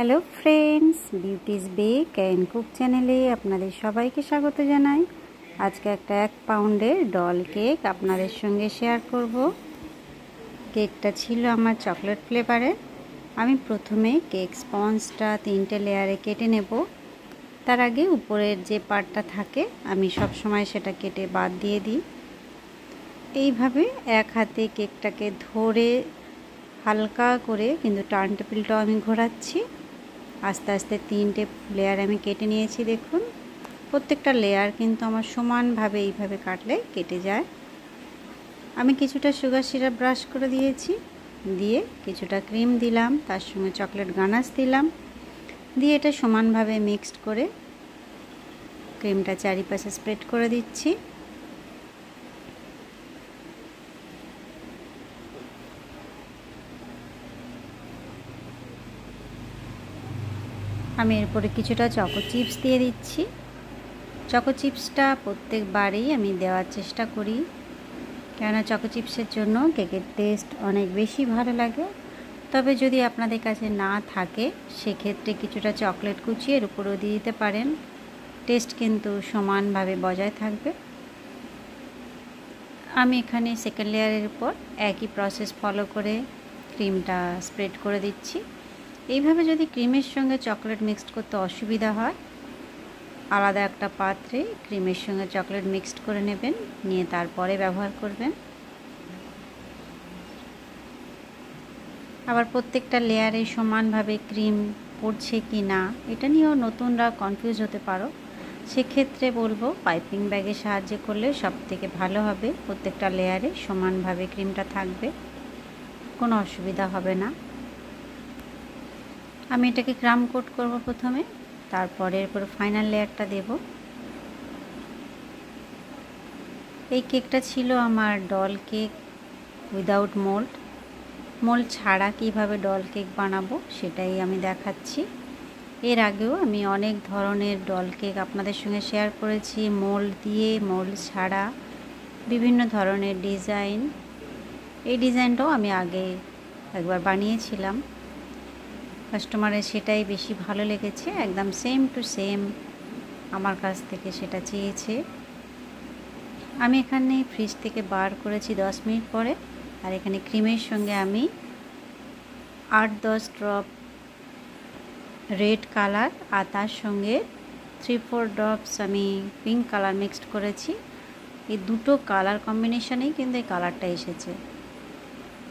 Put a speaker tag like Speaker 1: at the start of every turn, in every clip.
Speaker 1: Hello friends, Beauty's Bake and Cook চ্যানেলে আপনাদের সবাইকে স্বাগত জানাই। আজকে একটা 1 পাউন্ডের ডল কেক আপনাদের সঙ্গে শেয়ার করব। কেকটা ছিল আমার চকলেট ফ্লেভারের। আমি প্রথমে কেক স্পঞ্জটা 3টে লেয়ারে কেটে নেব। তার আগে উপরের যে পার্টটা থাকে আমি সব সময় সেটা কেটে বাদ দিয়ে দিই। এইভাবে এক হাতে কেকটাকে ধরে হালকা করে কিন্তু টার্ন টেবিলটাও আমি ঘোরাচ্ছি। আস্তে আস্তে 3টে লেয়ার আমি কেটে নিয়েছি। দেখুন, প্রত্যেকটা লেয়ার কিন্তু আমার সমানভাবে এইভাবে কাটলে কেটে যায়। আমি কিছুটা সুগার সিরাপ ব্রাশ করে দিয়েছি, দিয়ে কিছুটা ক্রিম দিলাম, তার সঙ্গে চকলেট গানাশ দিলাম, দিয়ে এটা সমানভাবে মিক্সড করে ক্রিমটা চারিপাশে স্প্রেড করে দিচ্ছি। আমি এরপরে কিছুটা চকো চিপস দিয়ে দিচ্ছি। চকো চিপসটা প্রত্যেকবারেই আমি দেওয়ার চেষ্টা করি, কেননা চকো চিপসের জন্য কেকের টেস্ট অনেক বেশি ভালো লাগে। তবে যদি আপনাদের কাছে না থাকে সেক্ষেত্রে কিছুটা চকলেট কুচিয়ে এর উপরেও দিয়ে দিতে পারেন। টেস্ট কিন্তু সমানভাবে বজায় থাকবে। আমি এখানে সেকেন্ড লেয়ারের উপর একই প্রসেস ফলো করে ক্রিমটা স্প্রেড করে দিচ্ছি। এইভাবে যদি ক্রিমের সঙ্গে চকলেট মিক্সড করতে অসুবিধা হয়, আলাদা একটা পাত্রে ক্রিমের সঙ্গে চকলেট মিক্সড করে নেবেন, নিয়ে তারপরে ব্যবহার করবেন। আবার প্রত্যেকটা লেয়ারে সমানভাবে ক্রিম পড়ছে কি না এটা নিয়েও নতুনরা কনফিউজ হতে পারো। সেক্ষেত্রে বলবো পাইপিং ব্যাগের সাহায্যে করলে সবথেকে ভালো হবে। প্রত্যেকটা লেয়ারে সমানভাবে ক্রিমটা থাকবে, কোনো অসুবিধা হবে না। আমি এটাকে ক্রাম কোট করব প্রথমে, তারপরে এরপর ফাইনাল লেয়ারটা দেব। এই কেকটা ছিল আমার doll cake without mould. Mould ছাড়া কিভাবে ডল কেক বানাবো সেটাই আমি দেখাচ্ছি। এর আগেও আমি অনেক ধরনের ডল কেক আপনাদের সঙ্গে শেয়ার করেছি, মোল্ড দিয়ে, মোল্ড ছাড়া, বিভিন্ন ধরনের ডিজাইন। এই ডিজাইনটাও আমি আগে একবার বানিয়েছিলাম, কাস্টমারের সেটাই বেশি ভালো লেগেছে। একদম সেম টু সেম আমার কাছ থেকে সেটা চেয়েছে। আমি এখানে ফ্রিজ থেকে বার করেছি 10 মিনিট পরে, আর এখানে ক্রিমের সঙ্গে আমি 8-10 ড্রপ রেড কালার আর তার সঙ্গে 3-4 ড্রপস আমি পিঙ্ক কালার মিক্সড করেছি। এই দুটো কালার কম্বিনেশনেই কিন্তু এই কালারটা এসেছে।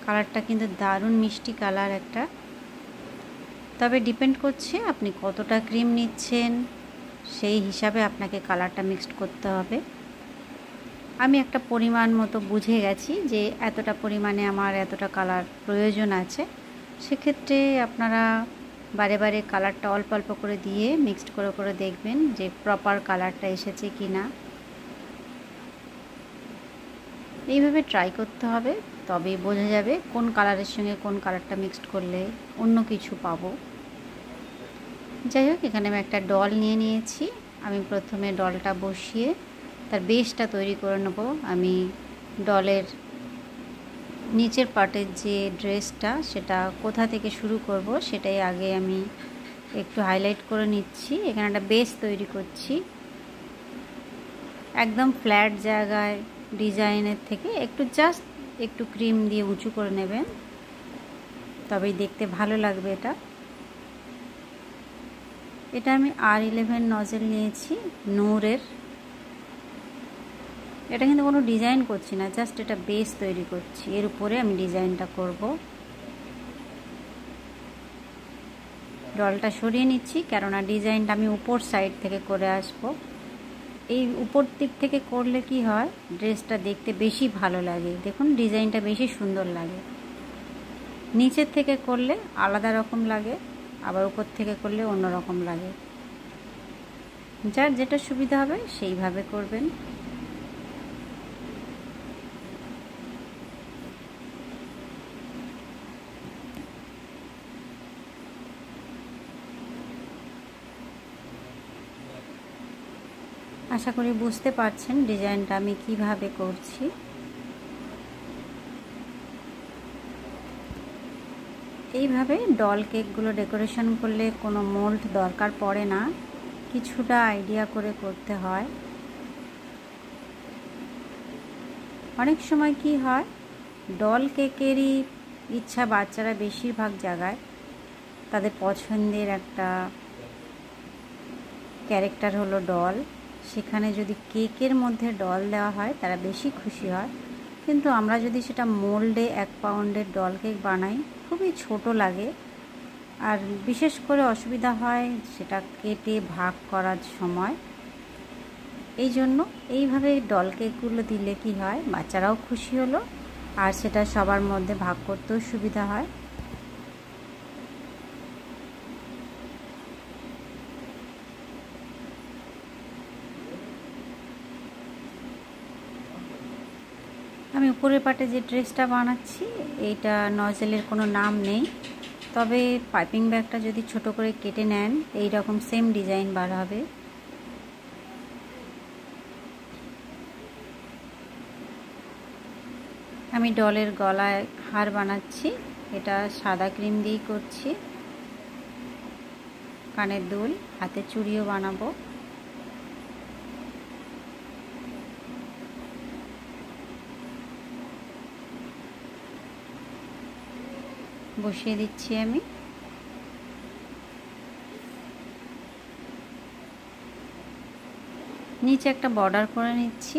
Speaker 1: কালারটা কিন্তু দারুণ মিষ্টি কালার একটা। তবে ডিপেন্ড করছে আপনি কতটা ক্রিম নিচ্ছেন, সেই হিসাবে আপনাকে কালারটা মিক্সড করতে হবে। আমি একটা পরিমাণ মতো বুঝে গেছি যে এতটা পরিমাণে আমার এতটা কালার প্রয়োজন আছে। সেক্ষেত্রে আপনারা বারে বারে কালারটা অল্প অল্প করে দিয়ে মিক্সড করে করে দেখবেন যে প্রপার কালারটা এসেছে কি না। এইভাবে ট্রাই করতে হবে, তবেই বোঝা যাবে কোন কালারের সঙ্গে কোন কালারটা মিক্সড করলে অন্য কিছু পাবো। যাই হোক, এখানে আমি একটা ডল নিয়ে নিয়েছি। আমি প্রথমে ডলটা বসিয়ে তার বেসটা তৈরি করে নেব। আমি ডলের নিচের পার্টের যে ড্রেসটা সেটা কোথা থেকে শুরু করব সেটাই আগে আমি একটু হাইলাইট করে নিচ্ছি। এখানে একটা বেস তৈরি করছি। একদম ফ্ল্যাট জায়গায় ডিজাইনের থেকে জাস্ট একটু ক্রিম দিয়ে উঁচু করে নেবেন, তবেই দেখতে ভালো লাগবে এটা। এটা আমি R11 নজেল নিয়েছি নূরের। এটা কিন্তু কোনো ডিজাইন করছি না, জাস্ট এটা বেস তৈরি করছি, এর উপরে আমি ডিজাইনটা করব। ডলটা সরিয়ে নিচ্ছি, কেননা ডিজাইনটা আমি উপর সাইড থেকে করে আসব। এই উপর দিক থেকে করলে কি হয়, ড্রেসটা দেখতে বেশি ভালো লাগে। দেখুন, ডিজাইনটা বেশি সুন্দর লাগে। নিচের থেকে করলে আলাদা রকম লাগে, আবার উপর থেকে করলে অন্য রকম লাগে। যার যেটা সুবিধা হবে সেইভাবে করবেন। আশা করি বুঝতে পারছেন ডিজাইনটা আমি কিভাবে করছি। এইভাবে ডল কেকগুলো ডেকোরেশন করলে কোনো মোল্ড দরকার পড়ে না, কিছুটা আইডিয়া করে করতে হয়। অনেক সময় কি হয়, ডল কেকেরই ইচ্ছা বাচ্চারা বেশিরভাগ জায়গায় তাদের পছন্দের একটা ক্যারেক্টার হলো ডল, সেখানে যদি কেকের মধ্যে ডল দেওয়া হয় তারা বেশি খুশি হয়। কিন্তু আমরা যদি সেটা মোল্ডে 1 পাউন্ডের ডল কেক বানাই, খুবই ছোট লাগে, আর বিশেষ করে অসুবিধা হয় সেটা কেটে ভাগ করার সময়। এই জন্য এইভাবে ডল কেকগুলো দিলে কি হয়, বাচ্চারাও খুশি হলো আর সেটা সবার মধ্যে ভাগ করতেও সুবিধা হয়। আমি উপরের পাটে যে ড্রেসটা বানাচ্ছি, এইটা নজেলের কোনো নাম নেই, তবে পাইপিং ব্যাগটা যদি ছোট করে কেটে নেন এই রকম সেম ডিজাইন বার হবে। আমি ডলের গলায় হার বানাচ্ছি, এটা সাদা ক্রিম দিয়েই করছি। কানের দুল, হাতে চুড়িও বানাবো। বসিয়ে দিচ্ছি আমি। নিচে একটা বর্ডার করে নিচ্ছি।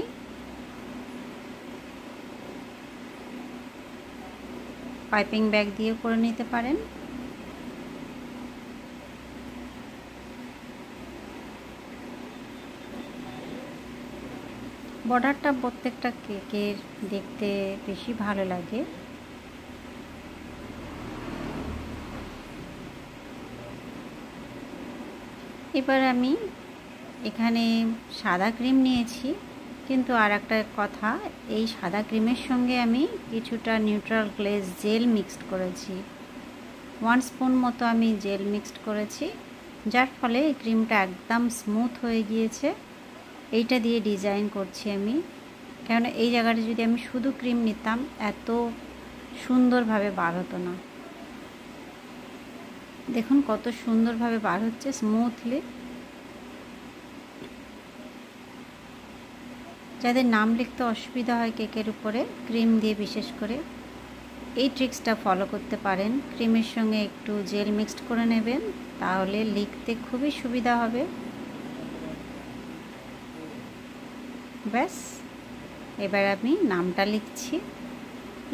Speaker 1: পাইপিং ব্যাগ দিয়ে করে নিতে পারেন। বর্ডারটা প্রত্যেকটা কেকের দেখতে বেশি ভালো লাগে। এবার আমি এখানে সাদা ক্রিম নিয়েছি, কিন্তু আর একটা কথা, এই সাদা ক্রিমের সঙ্গে আমি কিছুটা নিউট্রাল গ্লেজ জেল মিক্সড করেছি। 1 স্পুন মতো আমি জেল মিক্সড করেছি, যার ফলে এই ক্রিমটা একদম স্মুথ হয়ে গিয়েছে। এইটা দিয়ে ডিজাইন করছি আমি, কেননা এই জায়গাটা যদি আমি শুধু ক্রিম নিতাম এত সুন্দরভাবে বার হতো না। দেখুন কত সুন্দরভাবে বার হচ্ছে স্মুথলি। যাদের নাম লিখতে অসুবিধা হয় কেকের উপরে ক্রিম দিয়ে, বিশেষ করে এই ট্রিক্সটা ফলো করতে পারেন। ক্রিমের সঙ্গে একটু জেল মিক্সড করে নেবেন, তাহলে লিখতে খুবই সুবিধা হবে। ব্যাস, এবার আমি নামটা লিখছি।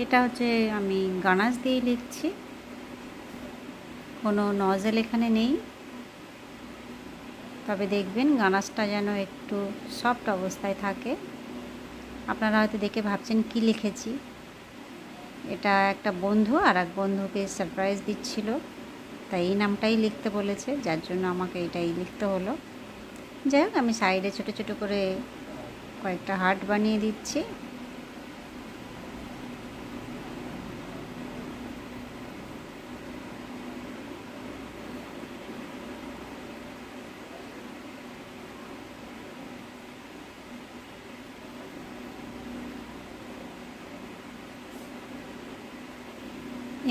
Speaker 1: এটা হচ্ছে আমি গানাশ দিয়ে লিখছি, কোনো নজেল এখানে নেই। তবে দেখবেন গানাশটা যেন একটু সফট অবস্থায় থাকে। আপনারা হয়তো দেখে ভাবছেন কি লিখেছি, এটা একটা বন্ধু আর এক বন্ধুকে সারপ্রাইজ দিচ্ছিল, তাই এই নামটাই লিখতে বলেছে, যার জন্য আমাকে এটাই লিখতে হলো। যাই হোক, আমি সাইডে ছোট ছোট করে কয়েকটা হার্ট বানিয়ে দিচ্ছি।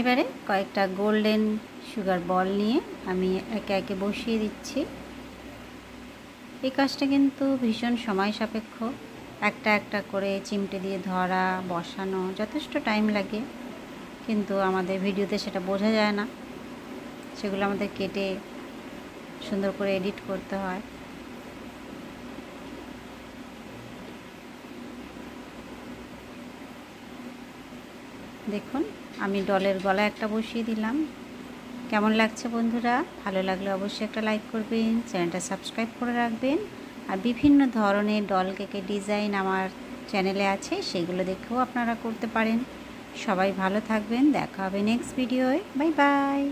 Speaker 1: এবারে কয়েকটা গোল্ডেন সুগার বল নিয়ে আমি একে একে বসিয়ে দিচ্ছি। এই কাজটা কিন্তু ভীষণ সময় সাপেক্ষ, একটা একটা করে চিমটে দিয়ে ধরা বসানো যথেষ্ট টাইম লাগে, কিন্তু আমাদের ভিডিওতে সেটা বোঝা যায় না, সেগুলো আমাদের কেটে সুন্দর করে এডিট করতে হয়। দেখুন আমি ডলের গলায় একটা বসিয়ে দিলাম। কেমন লাগছে বন্ধুরা? ভালো লাগলে অবশ্যই একটা লাইক করবেন, চ্যানেলটা সাবস্ক্রাইব করে রাখবেন, আর বিভিন্ন ধরনের ডল কেকের ডিজাইন আমার চ্যানেলে আছে, সেগুলো দেখেও আপনারা করতে পারেন। সবাই ভালো থাকবেন, দেখা হবে নেক্সট ভিডিওয়। Bye bye.